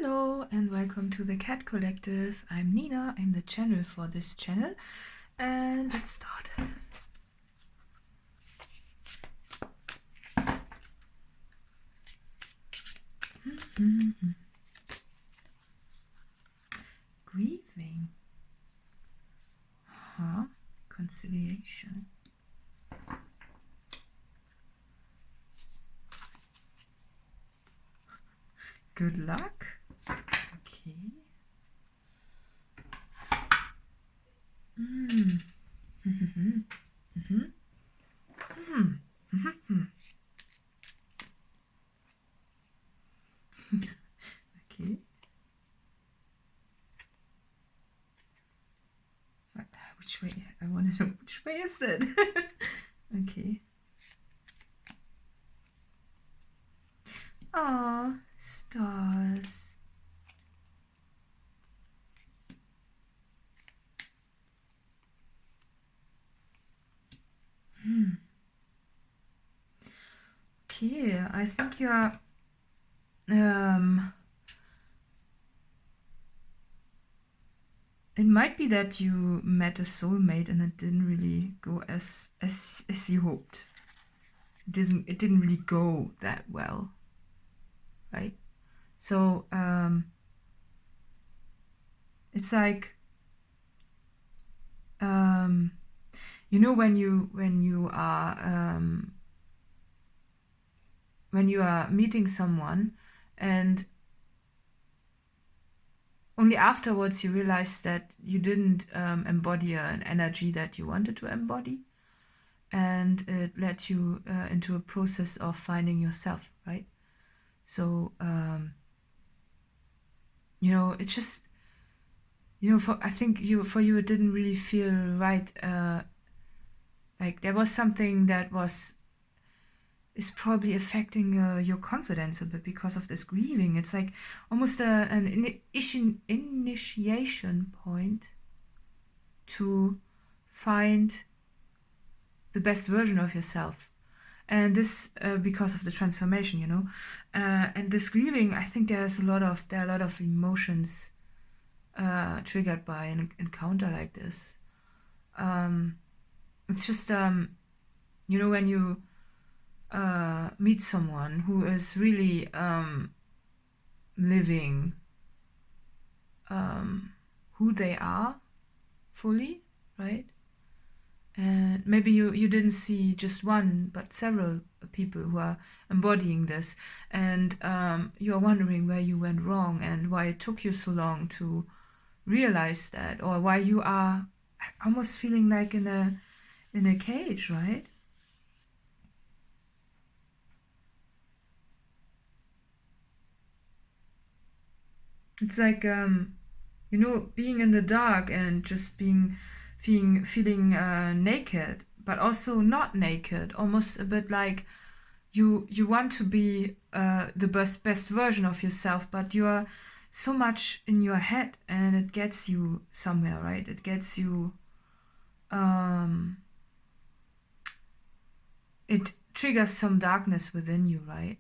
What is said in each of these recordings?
Hello and welcome to the Cat Collective. I'm Nina, I'm the channel for this channel, and let's start. Grieving. Conciliation. Good luck. Okay. Okay. Which way? I want to know which way is it? Okay. Ah, stars. Okay, I think you are it might be that you met a soulmate and it didn't really go as you hoped. It didn't really go that well, right? So it's like you know, when you are meeting someone and only afterwards you realize that you didn't embody an energy that you wanted to embody, and it led you into a process of finding yourself, right? So you know, it's just, you know, I think for you it didn't really feel right. Like there was something that is probably affecting your confidence a bit because of this grieving. It's like almost an initiation point to find the best version of yourself, and this because of the transformation, you know. And this grieving, I think there are a lot of emotions triggered by an encounter like this. It's just you know, when you meet someone who is really living who they are fully, right? And maybe you didn't see just one, but several people who are embodying this, and you're wondering where you went wrong and why it took you so long to realize that, or why you are almost feeling like in a cage, right? It's like you know, being in the dark and just feeling naked, but also not naked. Almost a bit like you want to be the best version of yourself, but you are so much in your head, and it gets you somewhere, right? It gets you. It triggers some darkness within you, right?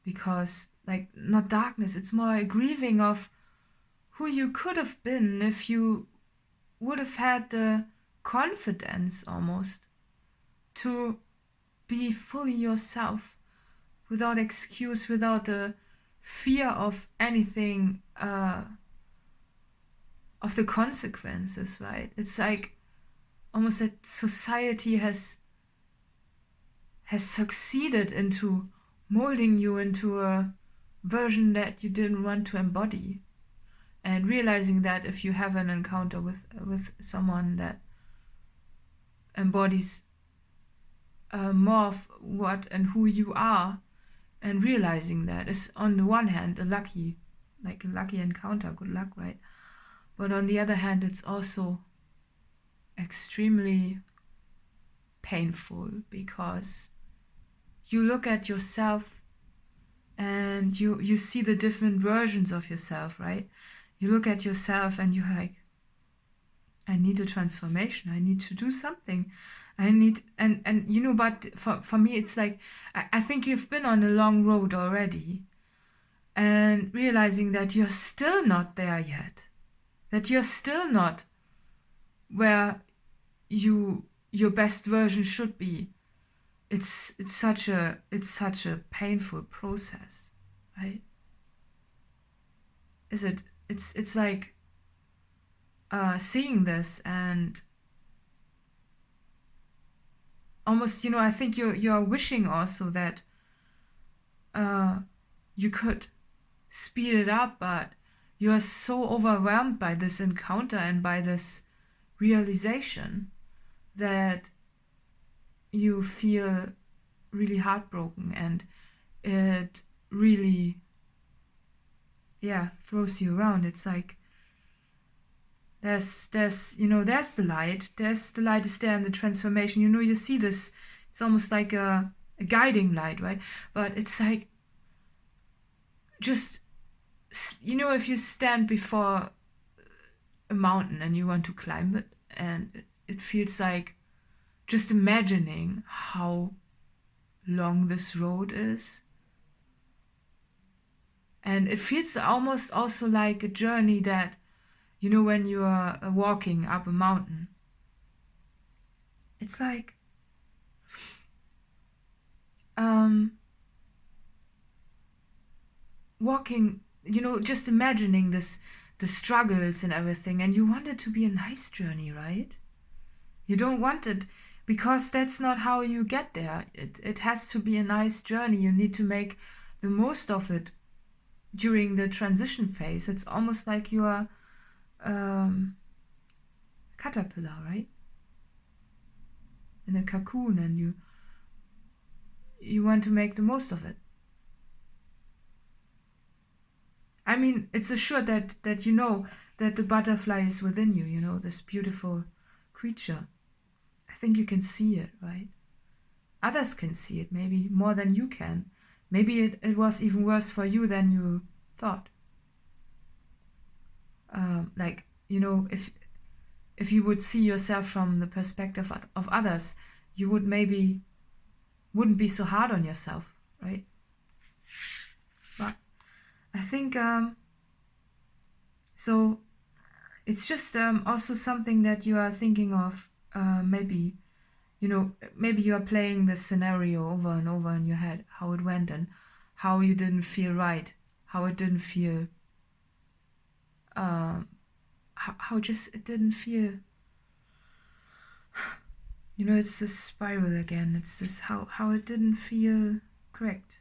Because, like, not darkness, it's more a grieving of who you could have been if you would have had the confidence almost to be fully yourself, without excuse, without the fear of anything, of the consequences, right? It's like almost that society has succeeded into molding you into a version that you didn't want to embody, and realizing that if you have an encounter with someone that embodies more of what and who you are, and realizing that is, on the one hand, a lucky encounter, good luck, right? But on the other hand, it's also extremely painful, because you look at yourself and you see the different versions of yourself, right? You look at yourself and you're like, I need a transformation. I need to do something. I need, and you know, but for me, it's like, I think you've been on a long road already. and realizing that you're still not there yet, that you're still not where your best version should be. It's such a painful process, right? It's like seeing this and almost, I think you're wishing also that you could speed it up, but you are so overwhelmed by this encounter and by this realization that you feel really heartbroken, and it really throws you around. It's like there's the light is there in the transformation. You see this, it's almost like a guiding light, right? But it's like, just, if you stand before a mountain and you want to climb it, and it feels like just imagining how long this road is. And it feels almost also like a journey that, when you are walking up a mountain, it's like walking, just imagining the struggles and everything, and you want it to be a nice journey, right? You don't want it, because that's not how you get there. It has to be a nice journey. You need to make the most of it during the transition phase. It's almost like you are caterpillar, right? In a cocoon, and you want to make the most of it. I mean, it's assured that that the butterfly is within you, this beautiful creature. I think you can see it, right? Others can see it, maybe more than you can. Maybe it was even worse for you than you thought. If you would see yourself from the perspective of others, you wouldn't be so hard on yourself, right? But I think so it's just also something that you are thinking of. Maybe you are playing this scenario over and over in your head, how it went and how you didn't feel right, how it didn't feel, how just it didn't feel. It's this spiral again. It's this how it didn't feel correct.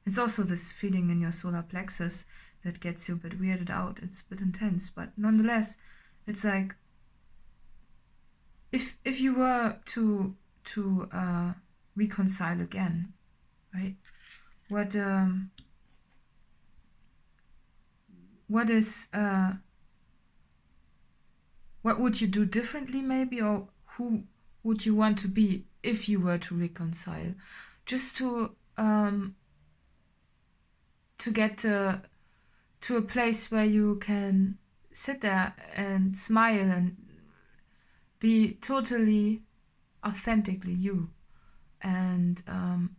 It's also this feeling in your solar plexus that gets you a bit weirded out. It's a bit intense, but nonetheless, it's like, if you were to reconcile again, right? What would you do differently, maybe, or who would you want to be if you were to reconcile? Just to get to a place where you can sit there and smile and be totally authentically you, and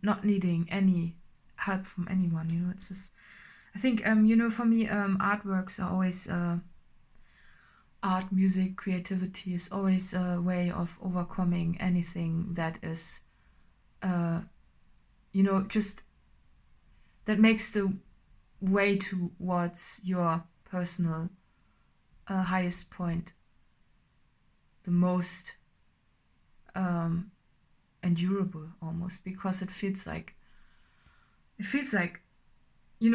not needing any help from anyone. It's just, I think for me, artworks are always art, music, creativity is always a way of overcoming anything that is just that makes the way towards your personal highest point the most endurable, almost, because it feels like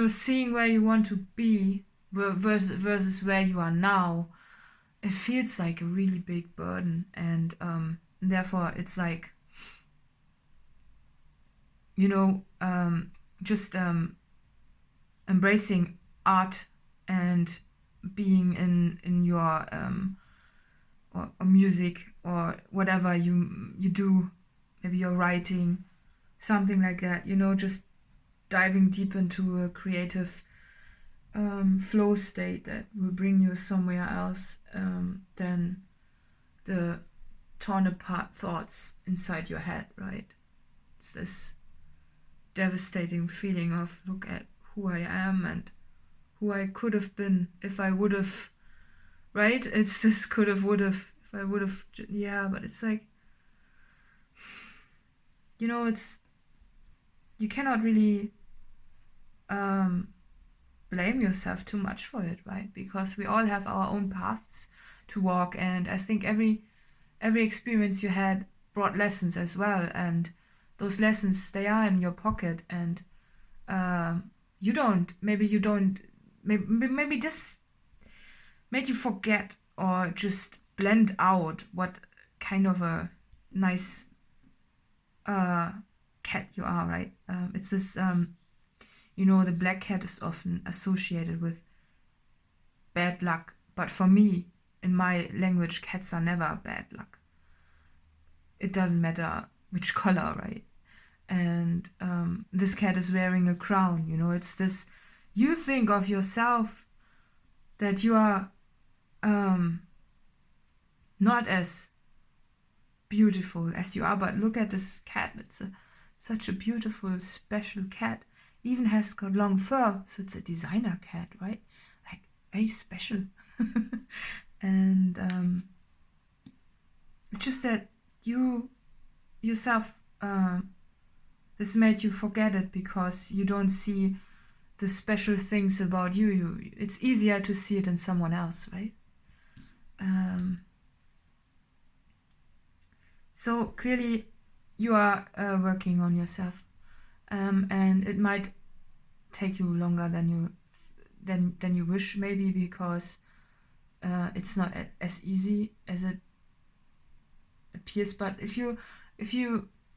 seeing where you want to be versus where you are now. It feels like a really big burden, and therefore it's like just embracing art and being in your or music or whatever you do, maybe you're writing, something like that, just diving deep into a creative flow state that will bring you somewhere else than the torn apart thoughts inside your head, right? It's this devastating feeling of, look at who I am and who I could have been if I would have, right? It's this could have, would have, if I would have, yeah, but it's like, you know, it's, you cannot really blame yourself too much for it, right? Because we all have our own paths to walk, and I think every experience you had brought lessons as well, and those lessons, they are in your pocket, and maybe this made you forget or just blend out what kind of a nice cat you are, right? It's this, you know, the black cat is often associated with bad luck, but for me, in my language, cats are never bad luck. It doesn't matter which color, right? And this cat is wearing a crown, you know, it's this, you think of yourself that you are not as beautiful as you are, but look at this cat. It's such a beautiful, special cat. Even has got long fur, so it's a designer cat, right? Like, very special. And it's just that you yourself, this made you forget it because you don't see the special things about you. It's easier to see it in someone else, right? So clearly you are working on yourself, and it might take you longer than you wish, maybe because it's not as easy as it appears. But if you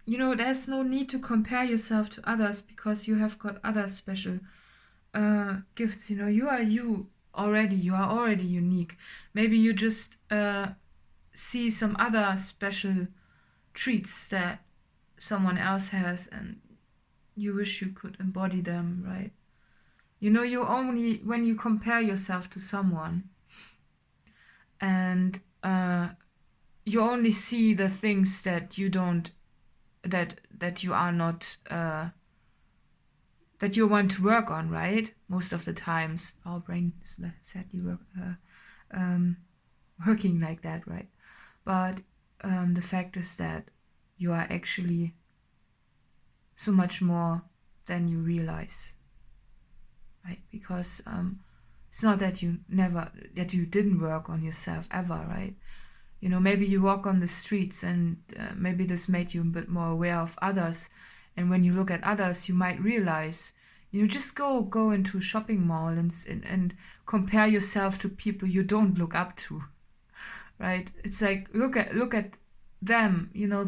you know, there's no need to compare yourself to others because you have got other special gifts. You know, you are you already. You are already unique. Maybe you just see some other special treats that someone else has, and you wish you could embody them, right? You know, you only, when you compare yourself to someone, and you only see the things that you don't, that you are not, that you want to work on, right? Most of the times, our brain is sadly working like that, right? But the fact is that you are actually so much more than you realize, right? Because it's not that you didn't work on yourself ever, right? You know, maybe you walk on the streets, and maybe this made you a bit more aware of others. And when you look at others, you might realize, you know, just go into a shopping mall and compare yourself to people you don't look up to, right? It's like, look at them, you know,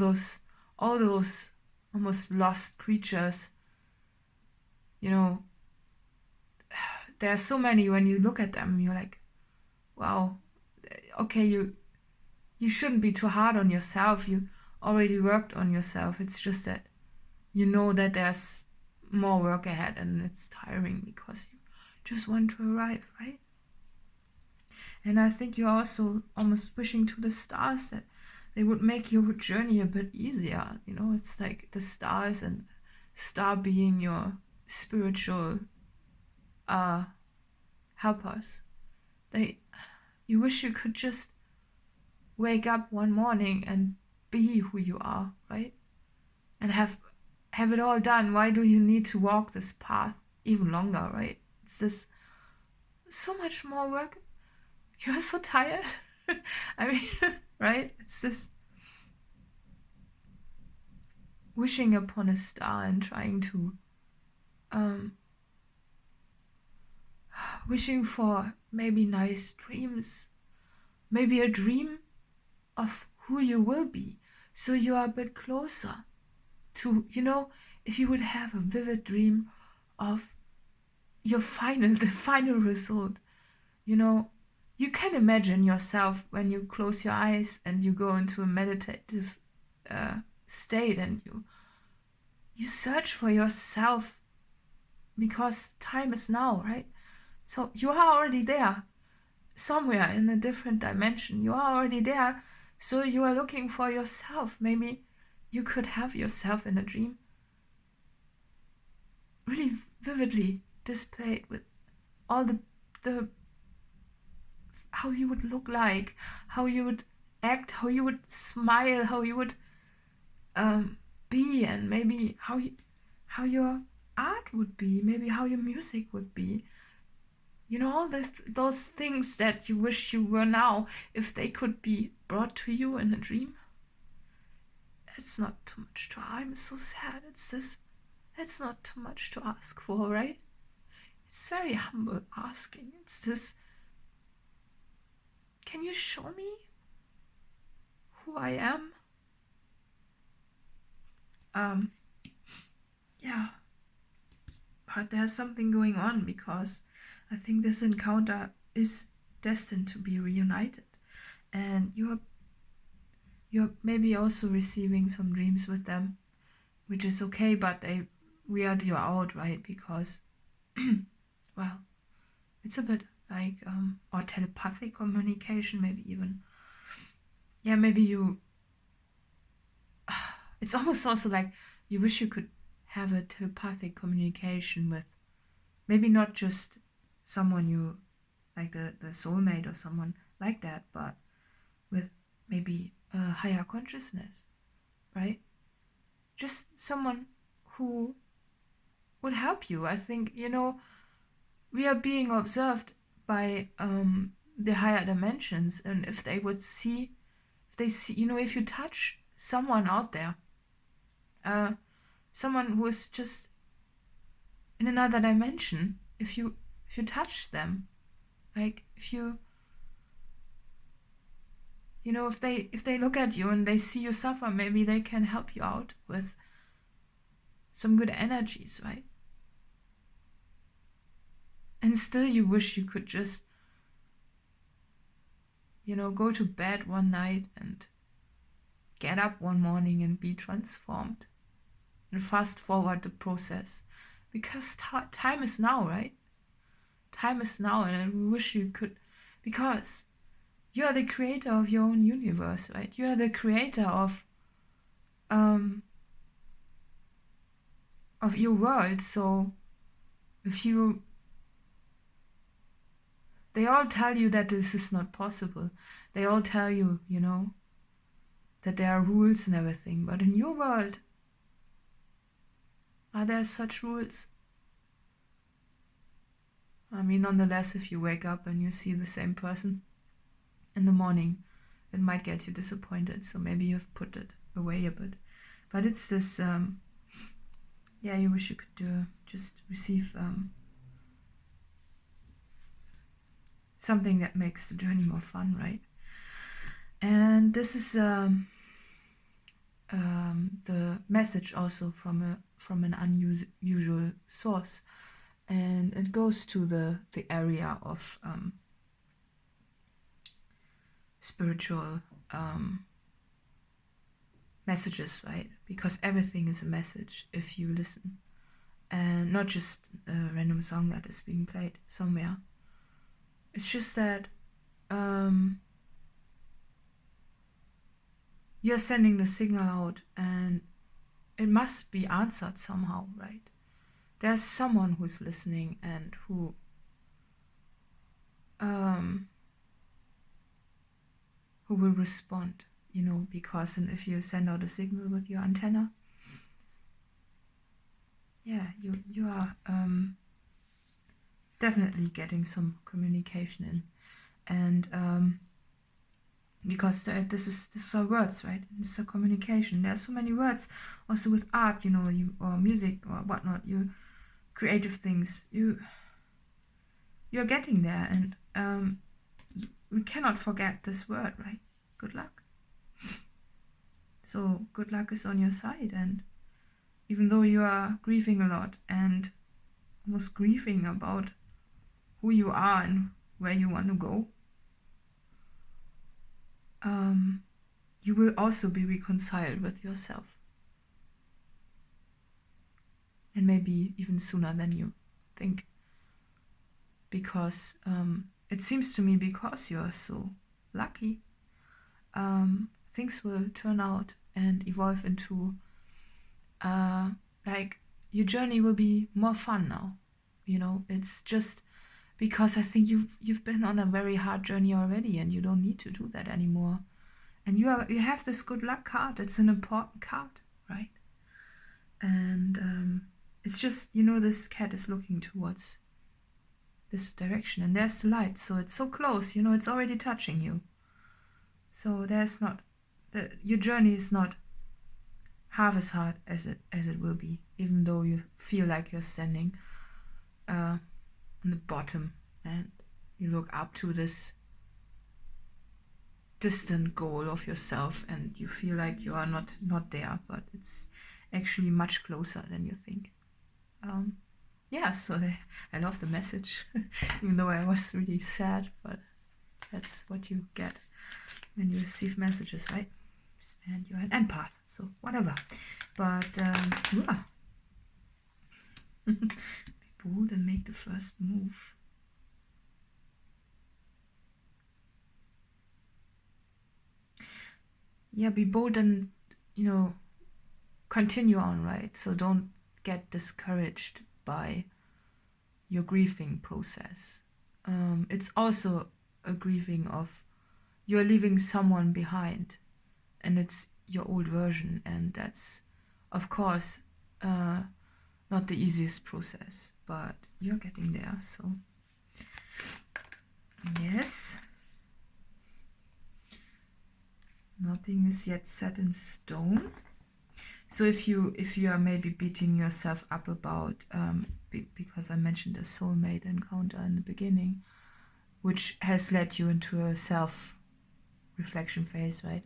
all those almost lost creatures. You know, there are so many, when you look at them, you're like, wow, okay, you shouldn't be too hard on yourself. You already worked on yourself. It's just that you know that there's more work ahead, and it's tiring because you just want to arrive, right? And I think you're also almost wishing to the stars that they would make your journey a bit easier. You know, it's like the stars, and star being your spiritual helpers. You wish you could just wake up one morning and be who you are, right? And have it all done. Why do you need to walk this path even longer, right? It's just so much more work. You're so tired. I mean, right? It's just wishing upon a star and trying to wishing for maybe nice dreams, maybe a dream of who you will be, so you are a bit closer to, you know, if you would have a vivid dream of the final result. You know, you can imagine yourself when you close your eyes and you go into a meditative state, and you search for yourself, because time is now, right? So you are already there, somewhere in a different dimension. You are already there, so you are looking for yourself. Maybe you could have yourself in a dream really vividly, displayed with all the how you would look like, how you would act, how you would smile, how you would be, and maybe how your art would be, maybe how your music would be. You know, all those things that you wish you were now, if they could be brought to you in a dream. It's not too much to. I'm so sad. It's not too much to ask for, right? It's very humble asking. It's this. Can you show me who I am? Yeah. But there's something going on, because I think this encounter is destined to be reunited. And you're maybe also receiving some dreams with them, which is okay, but they weird you out, right? Because, well, it's a bit like, or telepathic communication, maybe even. Yeah, maybe you, it's almost also like you wish you could have a telepathic communication with maybe not just someone you, like the soulmate or someone like that, but with maybe a higher consciousness, right? Just someone who would help you. I think, we are being observed by the higher dimensions, and if they see, if you touch someone out there, someone who is just in another dimension, if you touch them, like if they look at you and they see you suffer, maybe they can help you out with some good energies, right? And still you wish you could just, go to bed one night and get up one morning and be transformed and fast forward the process. Because time is now, right? Time is now, and I wish you could, because you are the creator of your own universe, right? You are the creator of your world. So they all tell you that this is not possible. They all tell you, that there are rules and everything. But in your world, are there such rules? I mean, nonetheless, if you wake up and you see the same person in the morning, it might get you disappointed. So maybe you've put it away a bit. But it's this, you wish you could just receive something that makes the journey more fun, right? And this is the message also from an unusual source, and it goes to the area of spiritual messages, right? Because everything is a message if you listen, and not just a random song that is being played somewhere. It's just that you're sending the signal out, and it must be answered somehow, right? There's someone who's listening and who will respond, because if you send out a signal with your antenna, you are definitely getting some communication in, and because these are words, right? It's a communication. There are so many words also with art, or music or whatnot, creative things, you're getting there, and we cannot forget this word, right? Good luck. So good luck is on your side, and even though you are grieving a lot and almost grieving about who you are and where you want to go, you will also be reconciled with yourself, and maybe even sooner than you think, because it seems to me, because you're so lucky, things will turn out and evolve into your journey will be more fun now, you know. It's just because I think you've been on a very hard journey already, and you don't need to do that anymore. And you have this good luck card. It's an important card, right? And it's just, you know, this cat is looking towards this direction, and there's the light, so it's so close, you know, it's already touching you. So there's not, your journey is not half as hard as it will be, even though you feel like you're standing on the bottom and you look up to this distant goal of yourself, and you feel like you are not there, but it's actually much closer than you think. Yeah, so I love the message, even though I was really sad, but that's what you get when you receive messages, right? And you're an empath, so whatever. But yeah. Be bold and make the first move. Yeah, be bold and, you know, continue on, right? So don't get discouraged by your grieving process. It's also a grieving of you're leaving someone behind, and it's your old version, and that's, of course, not the easiest process, but you're getting there. So yes, nothing is yet set in stone. So if you are maybe beating yourself up about because I mentioned a soulmate encounter in the beginning, which has led you into a self-reflection phase, right?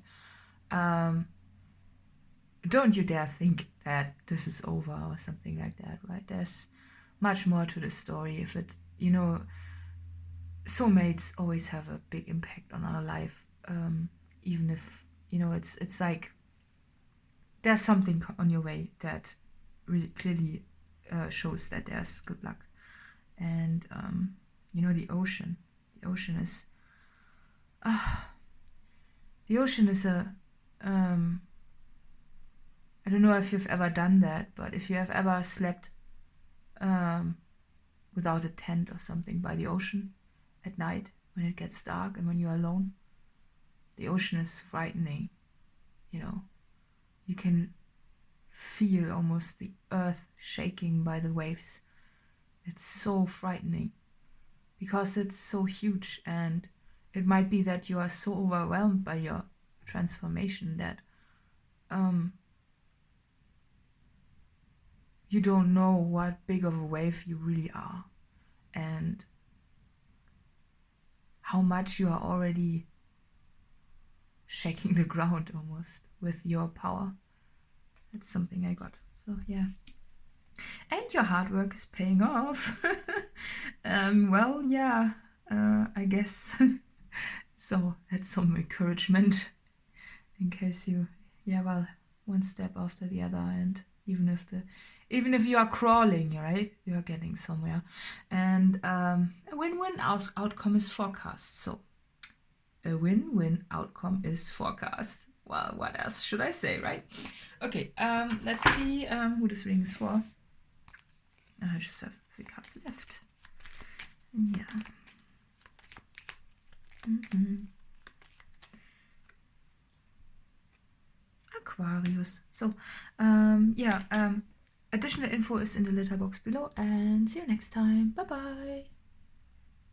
Don't you dare think that this is over or something like that, right? There's much more to the story. If it, you know, soulmates always have a big impact on our life, even if, you know, it's like there's something on your way that really clearly shows that there's good luck. And you know, the ocean is a I don't know if you've ever done that, but if you have ever slept without a tent or something by the ocean at night when it gets dark and when you're alone, the ocean is frightening, you know. You can feel almost the earth shaking by the waves. It's so frightening because it's so huge, and it might be that you are so overwhelmed by your transformation that you don't know what big of a wave you really are, and how much you are already shaking the ground almost with your power. That's something I got. So yeah. And your hard work is paying off. Well, yeah, I guess. So that's some encouragement in case you, yeah, well, one step after the other, and even if you are crawling, right, you are getting somewhere. And a win-win outcome is forecast. So a win-win outcome is forecast. Well, what else should I say, right? Okay, let's see who this reading is for. I just have 3 cards left. Yeah. Aquarius. So, yeah, additional info is in the letter box below, and see you next time. Bye-bye.